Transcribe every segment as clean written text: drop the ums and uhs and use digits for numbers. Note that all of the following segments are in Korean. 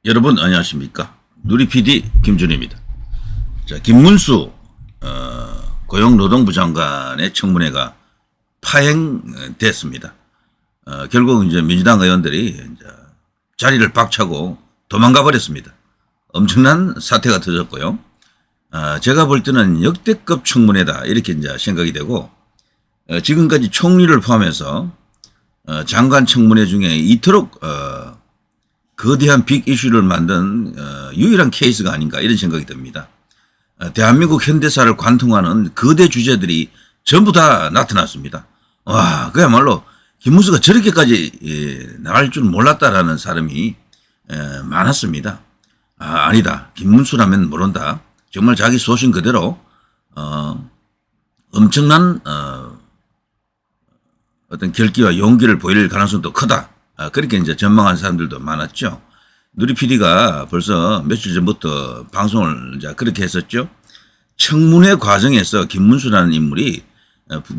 여러분 안녕하십니까. 누리PD 김준희입니다. 자, 김문수 고용노동부 장관의 청문회가 파행됐습니다. 결국 이제 민주당 의원들이 이제 자리를 박차고 도망가 버렸습니다. 엄청난 사태가 터졌고요. 제가 볼 때는 역대급 청문회다 이렇게 이제 생각이 되고, 지금까지 총리를 포함해서 장관 청문회 중에 이토록 거대한 빅 이슈를 만든 유일한 케이스가 아닌가 이런 생각이 듭니다. 대한민국 현대사를 관통하는 거대 주제들이 전부 다 나타났습니다. 와, 그야말로 김문수가 저렇게까지 나갈 줄 몰랐다라는 사람이 많았습니다. 아니다. 김문수라면 모른다. 정말 자기 소신 그대로 엄청난 어떤 결기와 용기를 보일 가능성도 크다. 그렇게 이제 전망한 사람들도 많았죠. 누리PD가 벌써 며칠 전부터 방송을 이제 그렇게 했었죠. 청문회 과정에서 김문수라는 인물이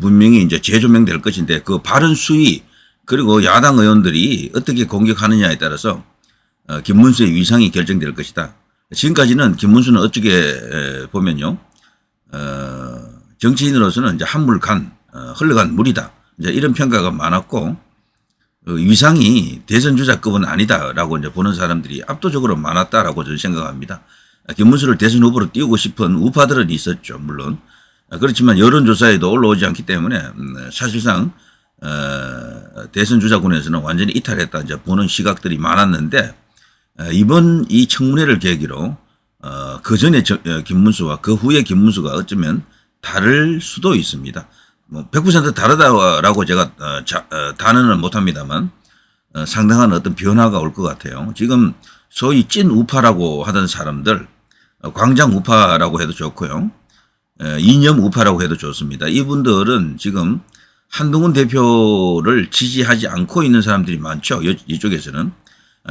분명히 이제 재조명될 것인데, 그 발언 수위 그리고 야당 의원들이 어떻게 공격하느냐에 따라서 김문수의 위상이 결정될 것이다. 지금까지는 김문수는 어떻게 보면요, 정치인으로서는 이제 흘러간 물이다. 이제 이런 평가가 많았고, 위상이 대선 주자급은 아니다라고 이제 보는 사람들이 압도적으로 많았다라고 저는 생각합니다. 김문수를 대선 후보로 띄우고 싶은 우파들은 있었죠, 물론. 그렇지만 여론조사에도 올라오지 않기 때문에 사실상 대선 주자군에서는 완전히 이탈했다 이제 보는 시각들이 많았는데, 이번 이 청문회를 계기로 그 전에 김문수와 그 후에 김문수가 어쩌면 다를 수도 있습니다. 뭐 100% 다르다라고 제가 단언은 못합니다만 상당한 어떤 변화가 올 것 같아요. 지금 소위 찐 우파라고 하던 사람들, 광장 우파라고 해도 좋고요, 이념 우파라고 해도 좋습니다. 이분들은 지금 한동훈 대표를 지지하지 않고 있는 사람들이 많죠. 이쪽에서는.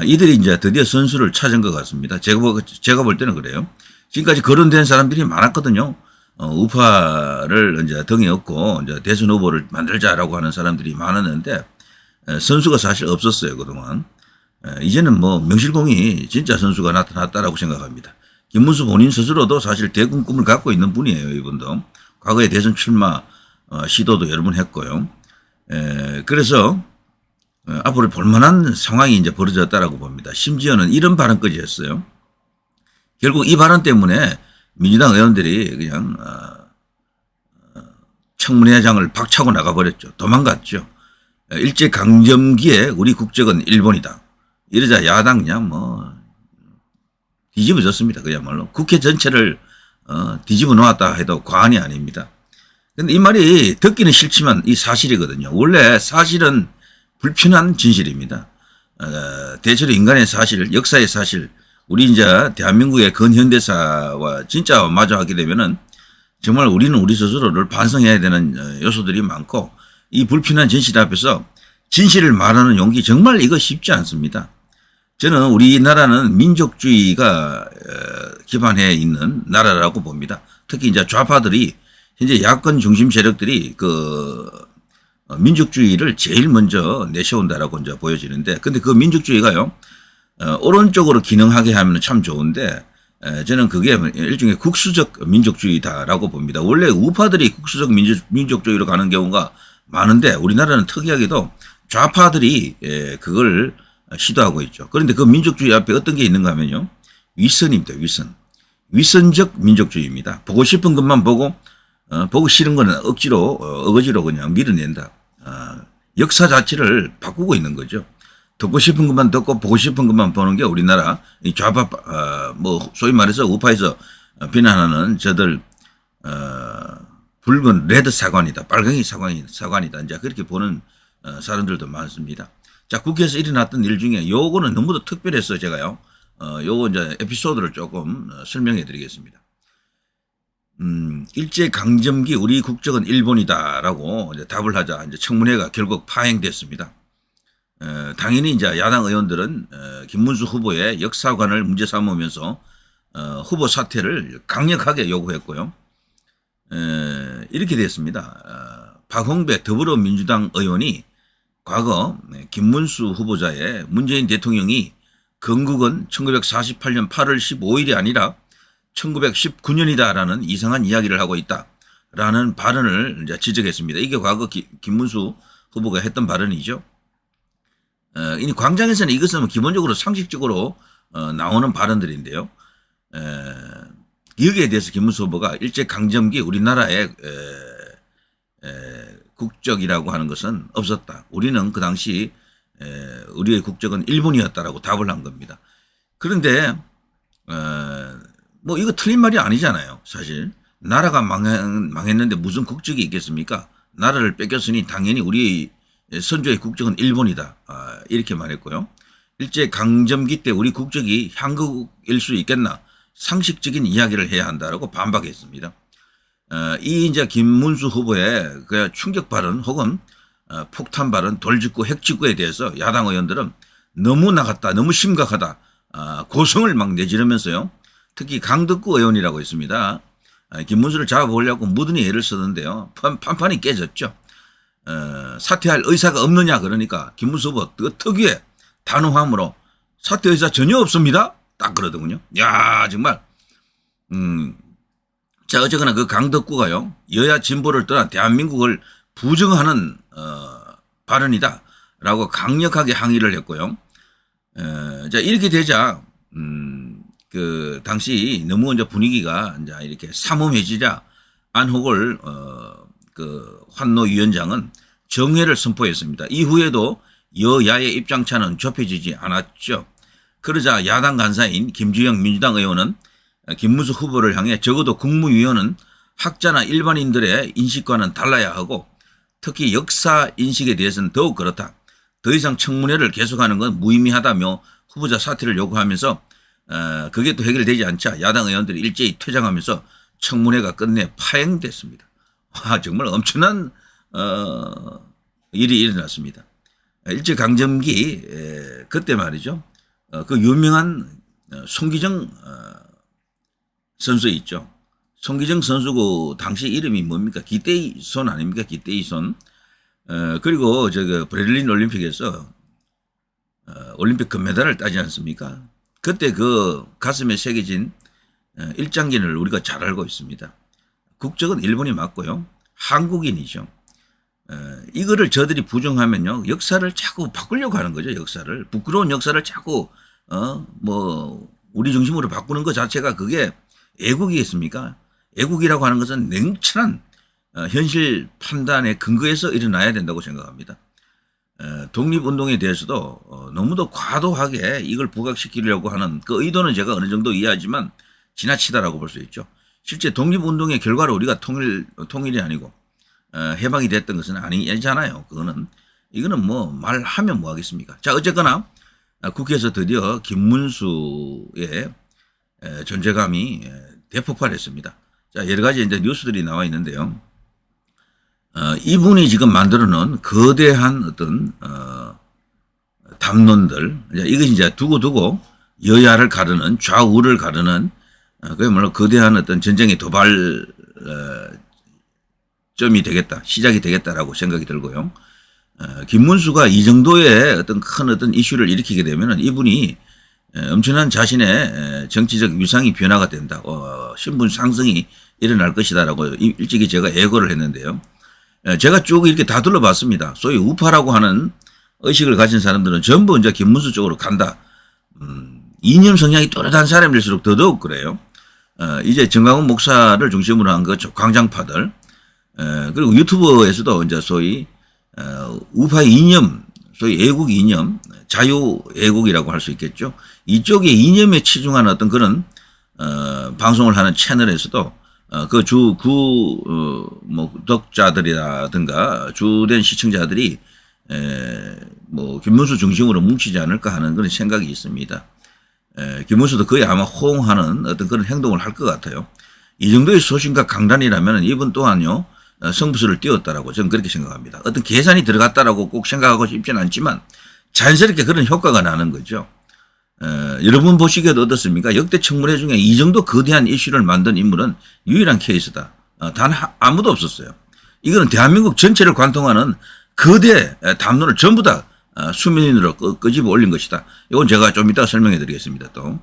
이들이 이제 드디어 선수를 찾은 것 같습니다. 제가 볼 때는 그래요. 지금까지 거론된 사람들이 많았거든요. 우파를 이제 등에 업고 이제 대선 후보를 만들자라고 하는 사람들이 많았는데, 선수가 사실 없었어요, 그동안. 이제는 뭐 명실공히 진짜 선수가 나타났다라고 생각합니다. 김문수 본인 스스로도 사실 대권 꿈을 갖고 있는 분이에요, 이분도. 과거에 대선 출마 시도도 여러 번 했고요. 그래서 앞으로 볼만한 상황이 이제 벌어졌다라고 봅니다. 심지어는 이런 발언까지 했어요. 결국 이 발언 때문에 민주당 의원들이 그냥 청문회장을 박차고 나가버렸죠. 도망갔죠. 일제강점기에 우리 국적은 일본이다. 이러자 야당 그냥 뭐 뒤집어졌습니다. 그야말로 국회 전체를 뒤집어 놓았다 해도 과언이 아닙니다. 근데 이 말이 듣기는 싫지만 이 사실이거든요. 원래 사실은 불편한 진실입니다. 대체로 인간의 사실, 역사의 사실, 우리 이제 대한민국의 근현대사와 진짜 마주하게 되면은 정말 우리는 우리 스스로를 반성해야 되는 요소들이 많고, 이 불편한 진실 앞에서 진실을 말하는 용기 정말 이거 쉽지 않습니다. 저는 우리나라는 민족주의가 기반해 있는 나라라고 봅니다. 특히 이제 좌파들이 현재 야권 중심 세력들이 그 민족주의를 제일 먼저 내세운다라고 이제 보여지는데, 근데 그 민족주의가요, 오른쪽으로 기능하게 하면 참 좋은데, 저는 그게 일종의 국수적 민족주의다라고 봅니다. 원래 우파들이 국수적 민족주의로 가는 경우가 많은데, 우리나라는 특이하게도 좌파들이 그걸 시도하고 있죠. 그런데 그 민족주의 앞에 어떤 게 있는가 하면요, 위선입니다. 위선적 민족주의입니다. 보고 싶은 것만 보고, 보고 싫은 거는 어거지로 그냥 밀어낸다. 역사 자체를 바꾸고 있는 거죠. 듣고 싶은 것만 듣고 보고 싶은 것만 보는 게 우리나라 이 좌파, 뭐 소위 말해서 우파에서 비난하는 저들 붉은 레드 사관이다, 빨강이 사관이다, 이제 그렇게 보는 사람들도 많습니다. 자, 국회에서 일어났던 일 중에 요거는 너무도 특별해서 제가요, 요거 이제 에피소드를 조금 설명해 드리겠습니다. 일제강점기 우리 국적은 일본이다라고 이제 답을 하자 이제 청문회가 결국 파행됐습니다. 당연히 이제 야당 의원들은 김문수 후보의 역사관을 문제 삼으면서 후보 사퇴를 강력하게 요구했고요. 이렇게 됐습니다. 박홍배 더불어민주당 의원이 과거 김문수 후보자의 문재인 대통령이 건국은 1948년 8월 15일이 아니라 1919년이다라는 이상한 이야기를 하고 있다라는 발언을 이제 지적했습니다. 이게 과거 김문수 후보가 했던 발언이죠. 이 광장에서는 이것은 기본적으로 상식적으로 나오는 발언들인데요. 여기에 대해서 김문수 후보가 일제강점기 우리나라의 국적이라고 하는 것은 없었다. 우리는 그 당시 우리의 국적은 일본이었다라고 답을 한 겁니다. 그런데 뭐 이거 틀린 말이 아니잖아요. 사실 나라가 망했는데 무슨 국적이 있겠습니까? 나라를 뺏겼으니 당연히 우리 선조의 국적은 일본이다. 이렇게 말했고요. 일제강점기 때 우리 국적이 한국일 수 있겠나? 상식적인 이야기를 해야 한다라고 반박했습니다. 이 이제 김문수 후보의 그 충격 발언 혹은 폭탄 발언, 돌직구, 핵직구에 대해서 야당 의원들은 너무 나갔다, 너무 심각하다, 고성을 막 내지르면서요. 특히 강덕구 의원이라고 있습니다. 김문수를 잡아보려고 무든히 애를 쓰는데요. 판판이 깨졌죠. 사퇴할 의사가 없느냐 그러니까 김문수 후보 특유의 단호함으로 사퇴 의사 전혀 없습니다. 딱 그러더군요. 야 정말 자 어쨌거나 그 강덕구가요. 여야 진보를 떠나 대한민국을 부정하는 발언이다 라고 강력하게 항의를 했고요. 자 이렇게 되자 그 당시 너무 이제 분위기가 이제 이렇게 삼엄해지자 안호걸 그 환노위원장은 정회를 선포했습니다. 이후에도 여야의 입장차는 좁혀지지 않았죠. 그러자 야당 간사인 김주영 민주당 의원은 김문수 후보를 향해 적어도 국무위원은 학자나 일반인들의 인식과는 달라야 하고 특히 역사 인식에 대해서는 더욱 그렇다. 더 이상 청문회를 계속하는 건 무의미하다며 후보자 사퇴를 요구하면서 그게 또 해결되지 않자 야당 의원들이 일제히 퇴장하면서 청문회가 끝내 파행됐습니다. 와 정말 엄청난 일이 일어났습니다. 일제강점기 그때 말이죠. 그 유명한 송기정 선수 있죠. 송기정 선수고 당시 이름이 뭡니까? 기대이손 아닙니까? 기대이손. 그리고 베를린 올림픽에서 올림픽 금메달을 따지 않습니까? 그때 그 가슴에 새겨진 일장기를 우리가 잘 알고 있습니다. 국적은 일본이 맞고요. 한국인이죠. 이거를 저들이 부정하면요. 역사를 자꾸 바꾸려고 하는 거죠. 역사를. 부끄러운 역사를 자꾸 뭐 우리 중심으로 바꾸는 것 자체가 그게 애국이겠습니까? 애국이라고 하는 것은 냉철한 현실 판단의 근거에서 일어나야 된다고 생각합니다. 독립운동에 대해서도 너무도 과도하게 이걸 부각시키려고 하는 그 의도는 제가 어느 정도 이해하지만 지나치다라고 볼 수 있죠. 실제 독립운동의 결과로 우리가 통일이 아니고 해방이 됐던 것은 아니잖아요. 이거는 뭐 말하면 뭐 하겠습니까? 자 어쨌거나 국회에서 드디어 김문수의 존재감이 대폭발했습니다. 자 여러 가지 이제 뉴스들이 나와 있는데요. 이분이 지금 만들어놓은 거대한 어떤 담론들 이것이 이제 두고두고 여야를 가르는 좌우를 가르는 그야말로 거대한 어떤 전쟁의 도발 점이 되겠다, 시작이 되겠다라고 생각이 들고요. 김문수가 이 정도의 어떤 큰 어떤 이슈를 일으키게 되면은 이분이 엄청난 자신의 정치적 위상이 변화가 된다, 신분 상승이 일어날 것이다라고 일찍이 제가 예고를 했는데요. 제가 쭉 이렇게 다 둘러봤습니다. 소위 우파라고 하는 의식을 가진 사람들은 전부 이제 김문수 쪽으로 간다. 이념 성향이 또렷한 사람일수록 더더욱 그래요. 이제 정강훈 목사를 중심으로 한 그 광장파들, 그리고 유튜브에서도 이제 소위 우파의 이념, 소위 애국 이념, 자유 애국이라고 할 수 있겠죠. 이쪽의 이념에 치중한 어떤 그런 방송을 하는 채널에서도 뭐 구독자들이라든가 주된 시청자들이 뭐 김문수 중심으로 뭉치지 않을까 하는 그런 생각이 있습니다. 김문수도 거의 아마 호응하는 어떤 그런 행동을 할 것 같아요. 이 정도의 소신과 강단이라면 이분 또한요 성부수를 띄웠다라고 저는 그렇게 생각합니다. 어떤 계산이 들어갔다라고 꼭 생각하고 싶지는 않지만 자연스럽게 그런 효과가 나는 거죠. 여러분 보시기에도 어떻습니까? 역대 청문회 중에 이 정도 거대한 이슈를 만든 인물은 유일한 케이스다. 단 아무도 없었어요. 이거는 대한민국 전체를 관통하는 거대 담론을 전부 다 수면으로 끄집어 올린 것이다. 이건 제가 좀 이따가 설명해 드리겠습니다. 또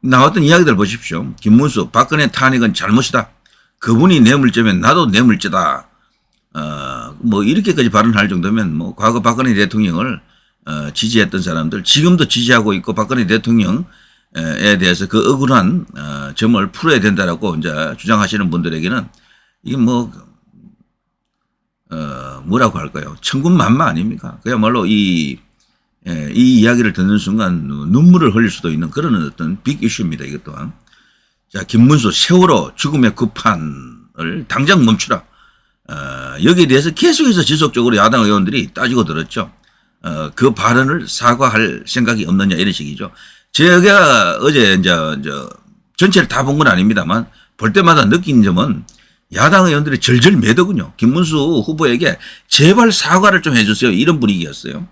나왔던 이야기들 보십시오. 김문수 박근혜 탄핵은 잘못이다. 그분이 뇌물죄면 나도 뇌물죄다. 뭐 이렇게까지 발언할 정도면 뭐 과거 박근혜 대통령을 지지했던 사람들 지금도 지지하고 있고 박근혜 대통령에 대해서 그 억울한 점을 풀어야 된다라고 이제 주장하시는 분들에게는 이게 뭐라고 할까요? 천군만마 아닙니까? 그야말로 이 이야기를 듣는 순간 눈물을 흘릴 수도 있는 그런 어떤 빅 이슈입니다. 이것 또한. 자, 김문수 세월호 죽음의 급판을 당장 멈추라. 여기에 대해서 계속해서 지속적으로 야당 의원들이 따지고 들었죠. 그 발언을 사과할 생각이 없느냐 이런 식이죠. 제가 어제 이제 전체를 다 본 건 아닙니다만 볼 때마다 느낀 점은 야당 의원들이 절절 매더군요. 김문수 후보에게 제발 사과를 좀 해주세요. 이런 분위기였어요.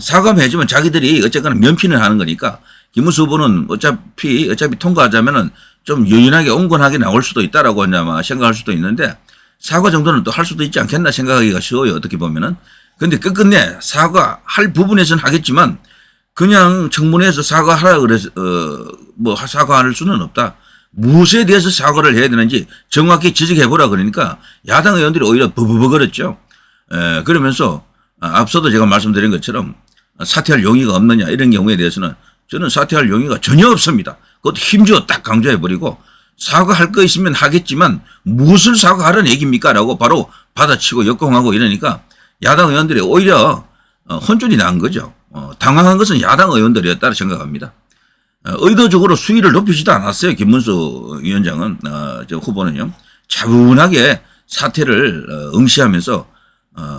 사과만 해주면 자기들이 어쨌거나 면피는 하는 거니까 김문수 후보는 어차피 통과하자면은 좀 유연하게 온건하게 나올 수도 있다라고 아마 생각할 수도 있는데 사과 정도는 또 할 수도 있지 않겠나 생각하기가 쉬워요. 어떻게 보면은. 근데 끝끝내 사과할 부분에서는 하겠지만 그냥 청문회에서 사과하라 그래서 사과할 수는 없다. 무엇에 대해서 사과를 해야 되는지 정확히 지적해보라 그러니까 야당 의원들이 오히려 버버버거렸죠. 그러면서 앞서도 제가 말씀드린 것처럼 사퇴할 용의가 없느냐 이런 경우에 대해서는 저는 사퇴할 용의가 전혀 없습니다. 그것도 힘주어 딱 강조해버리고 사과할 거 있으면 하겠지만 무엇을 사과하라는 얘기입니까? 라고 바로 받아치고 역공하고 이러니까 야당 의원들이 오히려 혼쭐이 난 거죠. 당황한 것은 야당 의원들이었다고 생각합니다. 의도적으로 수위를 높이지도 않았어요. 김문수 위원장은 후보는요. 차분하게 사퇴를 응시하면서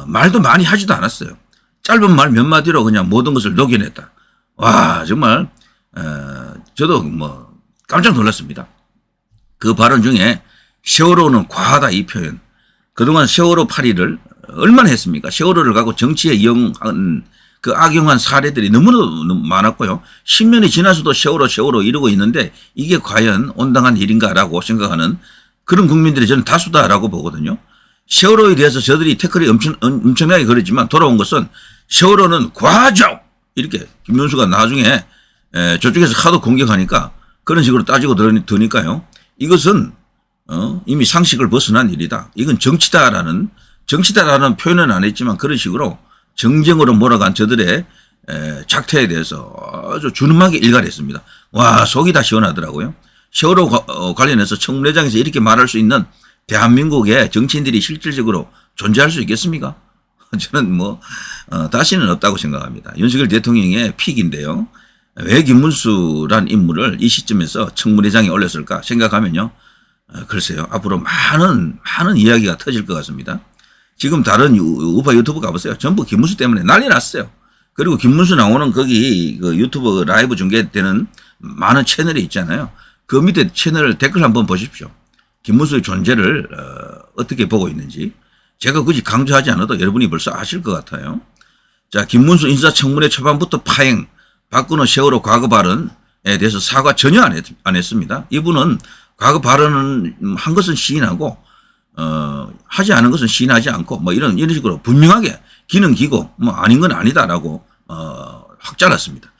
말도 많이 하지도 않았어요. 짧은 말 몇 마디로 그냥 모든 것을 녹여냈다. 와 정말 저도 깜짝 놀랐습니다. 그 발언 중에 세월호는 과하다 이 표현. 그동안 세월호 파리를 얼마나 했습니까? 세월호를 갖고 정치에 이용한 그 악용한 사례들이 너무너무 많았고요. 10년이 지나서도 세월호 이러고 있는데 이게 과연 온당한 일인가라고 생각하는 그런 국민들이 저는 다수다라고 보거든요. 세월호에 대해서 저들이 태클이 엄청나게 걸었지만 돌아온 것은 세월호는 과하죠. 이렇게 김문수가 나중에 저쪽에서 하도 공격하니까 그런 식으로 따지고 드니까요. 이것은 이미 상식을 벗어난 일이다. 이건 정치다라는 표현은 안 했지만 그런 식으로 정쟁으로 몰아간 저들의 작태에 대해서 아주 준엄하게 일갈했습니다. 와 속이 다 시원하더라고요. 세월호 관련해서 청문회장에서 이렇게 말할 수 있는 대한민국의 정치인들이 실질적으로 존재할 수 있겠습니까? 저는 다시는 없다고 생각합니다. 윤석열 대통령의 픽인데요. 왜 김문수란 인물을 이 시점에서 청문회장에 올렸을까 생각하면요. 글쎄요. 앞으로 많은 이야기가 터질 것 같습니다. 지금 다른 우파 유튜브 가보세요. 전부 김문수 때문에 난리 났어요. 그리고 김문수 나오는 거기 그 유튜브 라이브 중계되는 많은 채널이 있잖아요. 그 밑에 채널 댓글 한번 보십시오. 김문수의 존재를 어떻게 보고 있는지 제가 굳이 강조하지 않아도 여러분이 벌써 아실 것 같아요. 자, 김문수 인사청문회 초반부터 파행, 박근혜 세월호 과거 발언에 대해서 사과 전혀 안 했습니다. 이분은 과거 발언은 한 것은 시인하고 하지 않은 것은 시인하지 않고 이런 식으로 분명하게 기는 기고 아닌 건 아니다라고 확 잘랐습니다.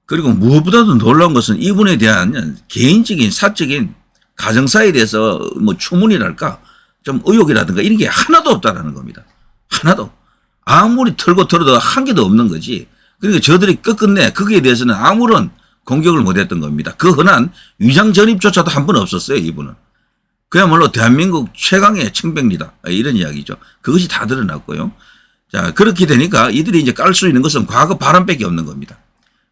그리고 무엇보다도 놀라운 것은 이분에 대한 개인적인 사적인 가정사에 대해서 추문이랄까 좀 의혹이라든가 이런 게 하나도 없다라는 겁니다. 하나도. 아무리 털고 털어도 한 개도 없는 거지. 그러니까 저들이 끝끝내 거기에 대해서는 아무런 공격을 못했던 겁니다. 그 흔한 위장 전입조차도 한 번 없었어요. 이분은. 그야말로 대한민국 최강의 청백리다. 이런 이야기죠. 그것이 다 드러났고요. 자, 그렇게 되니까 이들이 이제 깔 수 있는 것은 과거 발언밖에 없는 겁니다.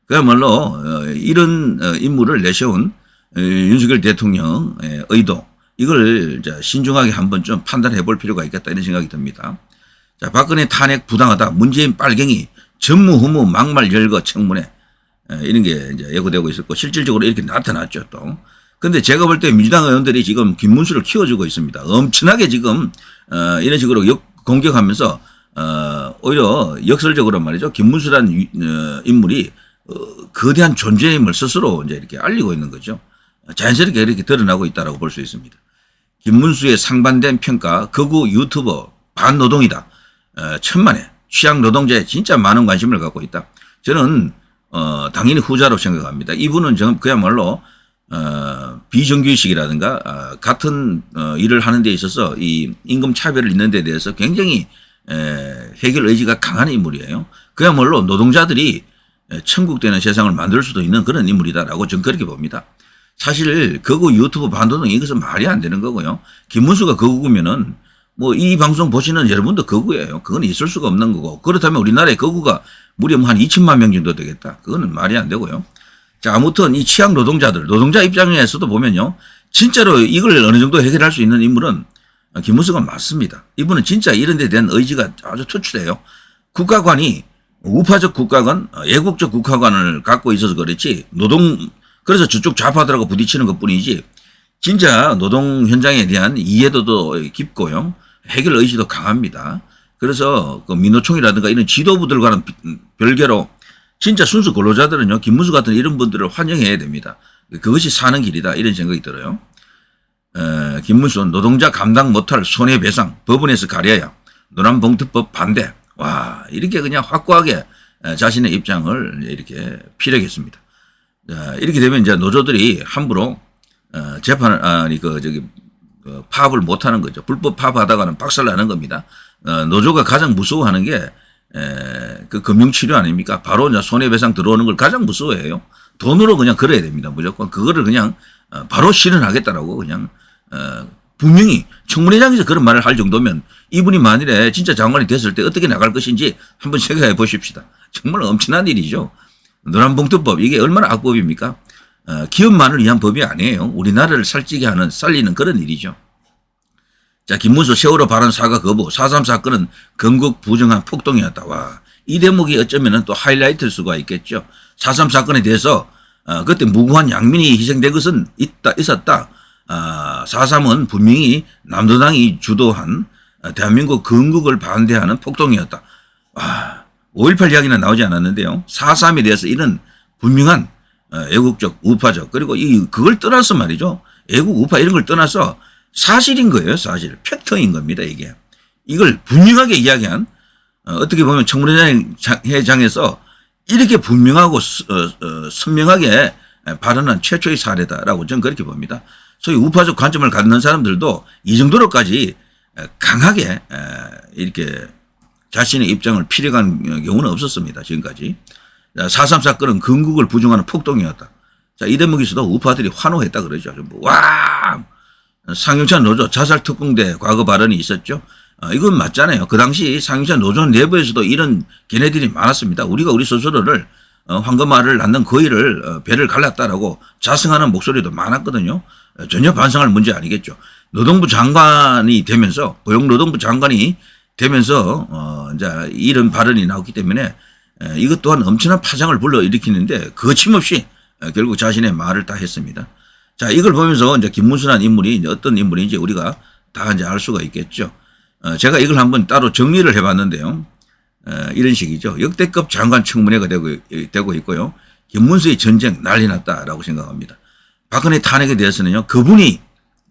그야말로 이런 인물을 내세운 윤석열 대통령의 의도 이걸 신중하게 한번 좀 판단해 볼 필요가 있겠다 이런 생각이 듭니다. 자, 박근혜 탄핵 부당하다. 문재인 빨갱이 전무후무 막말 열거 청문회 이런 게 이제 예고되고 있었고 실질적으로 이렇게 나타났죠 또. 근데 제가 볼 때 민주당 의원들이 지금 김문수를 키워주고 있습니다. 엄청나게 지금 이런 식으로 공격하면서 오히려 역설적으로 말이죠. 김문수라는 인물이 거대한 존재임을 스스로 이제 이렇게 알리고 있는 거죠. 자연스럽게 이렇게 드러나고 있다라고 볼 수 있습니다. 김문수의 상반된 평가, 극우 유튜버 반노동이다. 천만에 취약 노동자에 진짜 많은 관심을 갖고 있다. 저는 당연히 후자로 생각합니다. 이분은 그야말로 비정규직이라든가 같은 일을 하는 데 있어서 이 임금 차별을 있는 데 대해서 굉장히 해결 의지가 강한 인물이에요. 그야말로 노동자들이 천국되는 세상을 만들 수도 있는 그런 인물이다라고 저는 그렇게 봅니다. 사실 거구 유튜브 반도동 이것은 말이 안 되는 거고요. 김문수가 거구면은 뭐 이 방송 보시는 여러분도 거구예요. 그건 있을 수가 없는 거고, 그렇다면 우리나라의 거구가 무려 한 2천만 명 정도 되겠다. 그거는 말이 안 되고요. 자, 아무튼 이 취약 노동자들, 노동자 입장에서도 보면요, 진짜로 이걸 어느 정도 해결할 수 있는 인물은 김문수가 맞습니다. 이분은 진짜 이런 데 대한 의지가 아주 투철해요. 국가관이 우파적 국가관, 애국적 국가관을 갖고 있어서 그렇지, 그래서 저쪽 좌파들하고 부딪히는 것 뿐이지, 진짜 노동 현장에 대한 이해도도 깊고요, 해결 의지도 강합니다. 그래서 그 민노총이라든가 이런 지도부들과는 별개로 진짜 순수 근로자들은요, 김문수 같은 이런 분들을 환영해야 됩니다. 그것이 사는 길이다, 이런 생각이 들어요. 김문수 노동자 감당 못할 손해배상 법원에서 가려야 노란봉투법 반대. 와, 이렇게 그냥 확고하게 자신의 입장을 이렇게 피력했습니다. 이렇게 되면 이제 노조들이 함부로 파업을 못 하는 거죠. 불법 파업하다가는 박살나는 겁니다. 노조가 가장 무서워하는 게 그 금융치료 아닙니까? 바로 이제 손해배상 들어오는 걸 가장 무서워해요. 돈으로 그냥 걸어야 됩니다. 무조건 그거를 그냥 바로 실현하겠다라고 그냥 분명히 청문회장에서 그런 말을 할 정도면 이분이 만일에 진짜 장관이 됐을 때 어떻게 나갈 것인지 한번 생각해 보십시다. 정말 엄청난 일이죠. 노란봉투법, 이게 얼마나 악법입니까? 기업만을 위한 법이 아니에요. 우리나라를 살리는 그런 일이죠. 자, 김문수 세월호 발언 사과 거부, 4.3 사건은 건국 부정한 폭동이었다. 와, 이 대목이 어쩌면 또 하이라이트일 수가 있겠죠. 4.3 사건에 대해서 그때 무고한 양민이 희생된 것은 있었다. 4.3은 분명히 남도당이 주도한 대한민국 건국을 반대하는 폭동이었다. 와, 5.18 이야기는 나오지 않았는데요. 4.3에 대해서 이런 분명한 애국적, 우파적, 그리고 그걸 떠나서 말이죠. 애국, 우파 이런 걸 떠나서 사실인 거예요. 사실. 팩터인 겁니다. 이게. 이걸 분명하게 이야기한, 어떻게 보면 청문회장에서 이렇게 분명하고 선명하게 발언한 최초의 사례다라고 저는 그렇게 봅니다. 소위 우파적 관점을 갖는 사람들도 이 정도로까지 강하게 이렇게 자신의 입장을 피력한 경우는 없었습니다. 지금까지. 4.3 사건은 건국을 부정하는 폭동이었다. 자, 이 대목에서도 우파들이 환호했다 그러죠. 와! 상용차 노조 자살특공대 과거 발언이 있었죠. 이건 맞잖아요. 그 당시 상용차 노조 내부에서도 이런 걔네들이 많았습니다. 우리가 우리 스스로를 황금알을 낳는 거위를 배를 갈랐다라고 자성하는 목소리도 많았거든요. 전혀 반성할 문제 아니겠죠. 노동부 장관이 되면서, 고용노동부 장관이 되면서 이제 이런 발언이 나왔기 때문에 이것 또한 엄청난 파장을 불러일으키는데 거침없이 결국 자신의 말을 다 했습니다. 자, 이걸 보면서 이제 김문수라는 인물이 이제 어떤 인물인지 우리가 다 이제 알 수가 있겠죠. 제가 이걸 한번 따로 정리를 해봤는데요. 이런 식이죠. 역대급 장관 청문회가 되고 있고요. 김문수의 전쟁 난리 났다라고 생각합니다. 박근혜 탄핵에 대해서는요, 그분이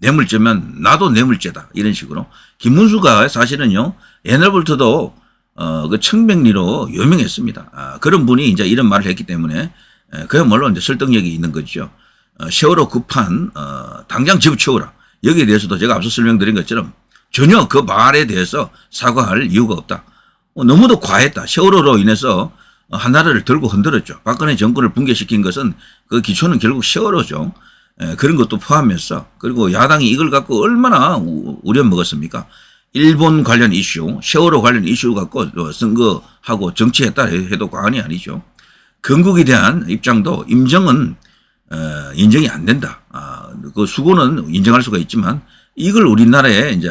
뇌물죄면 나도 뇌물죄다, 이런 식으로. 김문수가 사실은요, 옛날부터도 그 청백리로 유명했습니다. 그런 분이 이제 이런 말을 했기 때문에 그야말로 이제 설득력이 있는 거죠. 세월호 급한 당장 집어치워라. 여기에 대해서도 제가 앞서 설명드린 것처럼 전혀 그 말에 대해서 사과할 이유가 없다. 너무도 과했다. 세월호로 인해서 한 나라를 들고 흔들었죠. 박근혜 정권을 붕괴시킨 것은 그 기초는 결국 세월호죠. 그런 것도 포함해서, 그리고 야당이 이걸 갖고 얼마나 우려먹었습니까? 일본 관련 이슈, 세월호 관련 이슈 갖고 선거하고 정치했다 해도 과언이 아니죠. 건국에 대한 입장도 임정은 인정이 안 된다. 그 수고는 인정할 수가 있지만 이걸 우리나라의 이제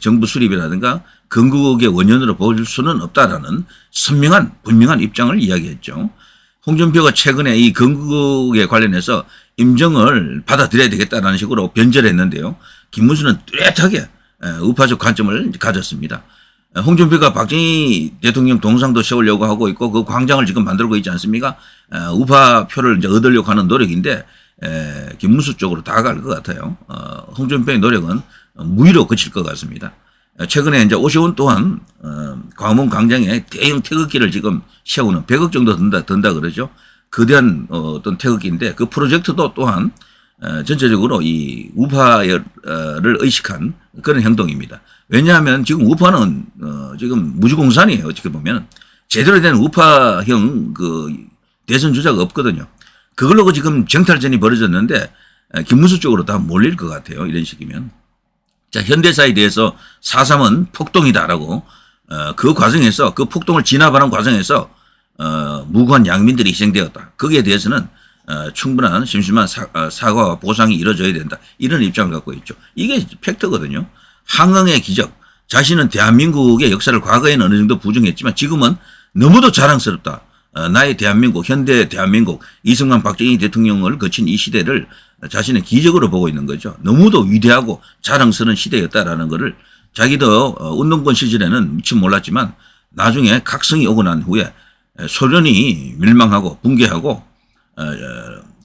정부 수립이라든가 건국의 원년으로 볼 수는 없다라는 선명한 분명한 입장을 이야기했죠. 홍준표가 최근에 이 건국에 관련해서 임정을 받아들여야 되겠다라는 식으로 변절을 했는데요. 김문수는 뚜렷하게 우파적 관점을 가졌습니다. 홍준표가 박정희 대통령 동상도 세우려고 하고 있고 그 광장을 지금 만들고 있지 않습니까? 우파표를 이제 얻으려고 하는 노력인데 김문수 쪽으로 다가갈 것 같아요. 홍준표의 노력은 무위로 그칠 것 같습니다. 최근에 이제 오세훈 또한 광화문 광장에 대형 태극기를 지금 세우는 100억 정도 든다 그러죠. 거대한 어떤 태극기인데 그 프로젝트도 또한 전체적으로 이 우파를 의식한 그런 행동입니다. 왜냐하면 지금 우파는 지금 무주공산이에요. 어떻게 보면 제대로 된 우파형 그 대선 주자가 없거든요. 그걸로 지금 정탈전이 벌어졌는데 김문수 쪽으로 다 몰릴 것 같아요. 이런 식이면. 자, 현대사에 대해서 4.3은 폭동이다라고 그 과정에서 그 폭동을 진압하는 과정에서 무고한 양민들이 희생되었다. 거기에 대해서는 충분한 심심한 사과와 보상이 이루어져야 된다. 이런 입장을 갖고 있죠. 이게 팩트거든요. 한강의 기적. 자신은 대한민국의 역사를 과거에는 어느 정도 부정했지만 지금은 너무도 자랑스럽다. 나의 대한민국, 현대 대한민국, 이승만 박정희 대통령을 거친 이 시대를 자신의 기적으로 보고 있는 거죠. 너무도 위대하고 자랑스러운 시대였다라는 것을 자기도 운동권 시절에는 미처 몰랐지만 나중에 각성이 오고 난 후에 소련이 멸망하고 붕괴하고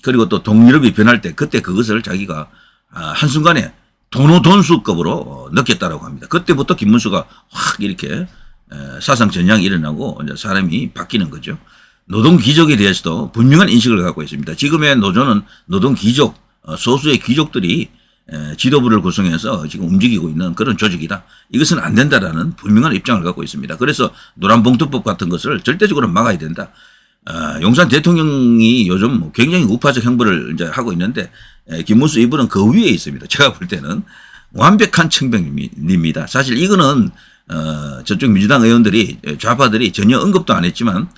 그리고 또 동유럽이 변할 때 그때 그것을 자기가 한순간에 돈수급으로 느꼈다라고 합니다. 그때부터 김문수가 확 이렇게 사상 전향이 일어나고 이제 사람이 바뀌는 거죠. 노동 귀족에 대해서도 분명한 인식을 갖고 있습니다. 지금의 노조는 노동 귀족, 소수의 귀족들이 지도부를 구성해서 지금 움직이고 있는 그런 조직이다. 이것은 안 된다라는 분명한 입장을 갖고 있습니다. 그래서 노란봉투법 같은 것을 절대적으로 막아야 된다. 용산 대통령이 요즘 굉장히 우파적 행보를 이제 하고 있는데 김문수 이분은 그 위에 있습니다. 제가 볼 때는 완벽한 청병입니다. 사실 이거는 저쪽 민주당 의원들이 좌파들이 전혀 언급도 안 했지만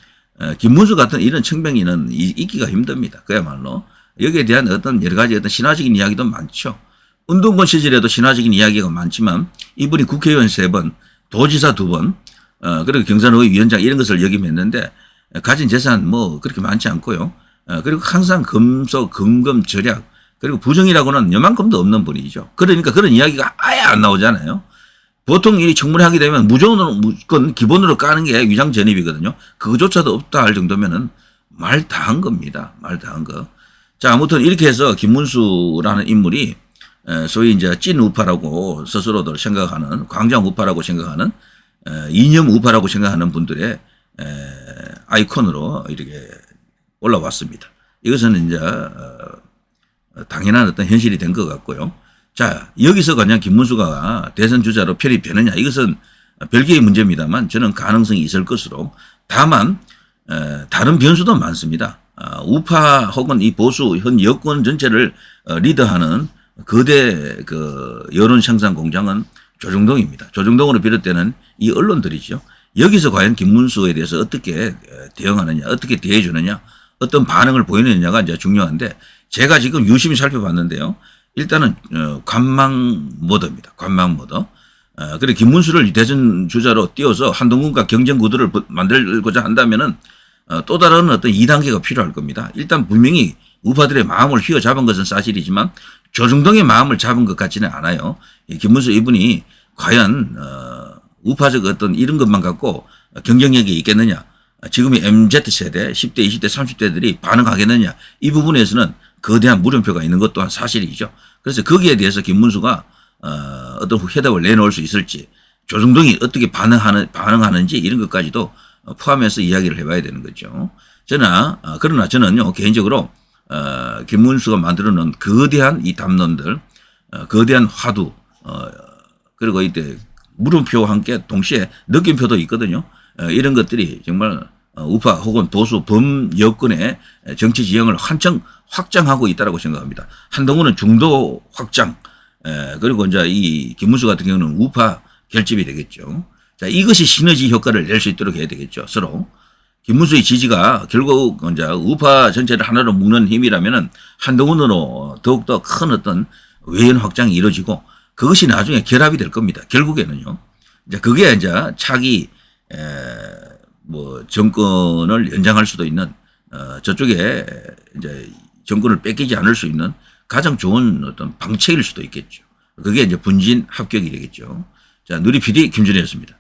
김문수 같은 이런 청병이는 있기가 힘듭니다. 그야말로 여기에 대한 어떤 여러 가지 어떤 신화적인 이야기도 많죠. 운동권 시절에도 신화적인 이야기가 많지만 이분이 국회의원 3번, 도지사 2번, 그리고 경산의 위원장 이런 것을 역임했는데 가진 재산 뭐 그렇게 많지 않고요. 그리고 항상 금속, 금검, 절약 그리고 부정이라고는 요만큼도 없는 분이죠. 그러니까 그런 이야기가 아예 안 나오잖아요. 보통 이 청문회 하게 되면 무조건 기본으로 까는 게 위장 전입이거든요. 그거조차도 없다 할 정도면은 말 다 한 겁니다. 말 다 한 거. 자, 아무튼 이렇게 해서 김문수라는 인물이 소위 이제 찐 우파라고 스스로들 생각하는 광장 우파라고 생각하는 이념 우파라고 생각하는 분들의 아이콘으로 이렇게 올라왔습니다. 이것은 이제 당연한 어떤 현실이 된 것 같고요. 자, 여기서 그냥 김문수가 대선 주자로 편입되느냐 이것은 별개의 문제입니다만 저는 가능성이 있을 것으로 다만 다른 변수도 많습니다. 우파 혹은 이 보수 현 여권 전체를 리더하는 거대 그 여론 생산 공장은 조중동입니다. 조중동으로 비롯되는 이 언론들이죠. 여기서 과연 김문수에 대해서 어떻게 대응하느냐, 어떻게 대해 주느냐, 어떤 반응을 보이느냐가 이제 중요한데 제가 지금 유심히 살펴봤는데요. 일단은 관망 모드입니다. 관망 모드. 그리고 김문수를 대선 주자로 띄워서 한동훈과 경쟁 구도를 만들고자 한다면은 또 다른 어떤 2단계가 필요할 겁니다. 일단 분명히 우파들의 마음을 휘어잡은 것은 사실이지만 조중동의 마음을 잡은 것 같지는 않아요. 김문수 이분이 과연 우파적 어떤 이런 것만 갖고 경쟁력이 있겠느냐. 지금의 MZ세대 10대, 20대, 30대들이 반응하겠느냐. 이 부분에서는 거대한 물음표가 있는 것 또한 사실이죠. 그래서 거기에 대해서 김문수가 어떤 해답을 내놓을 수 있을지 조중동이 어떻게 반응하는지 이런 것까지도 포함해서 이야기를 해봐야 되는 거죠. 그러나 저는요 개인적으로 김문수가 만들어놓은 거대한 이 담론들, 거대한 화두, 그리고 이때 물음표와 함께 동시에 느낌표도 있거든요. 이런 것들이 정말 우파 혹은 보수 범여권의 정치 지형을 한층 확장하고 있다고 생각합니다. 한동훈은 중도 확장, 그리고 이제 이 김문수 같은 경우는 우파 결집이 되겠죠. 자, 이것이 시너지 효과를 낼 수 있도록 해야 되겠죠. 서로. 김문수의 지지가 결국 이제 우파 전체를 하나로 묶는 힘이라면은 한동훈으로 더욱더 큰 어떤 외연 확장이 이루어지고 그것이 나중에 결합이 될 겁니다. 결국에는요. 이제 그게 이제 차기 뭐 정권을 연장할 수도 있는 저쪽에 이제 정권을 뺏기지 않을 수 있는 가장 좋은 어떤 방책일 수도 있겠죠. 그게 이제 분진 합격이 되겠죠. 자, 누리 PD 김준혜였습니다.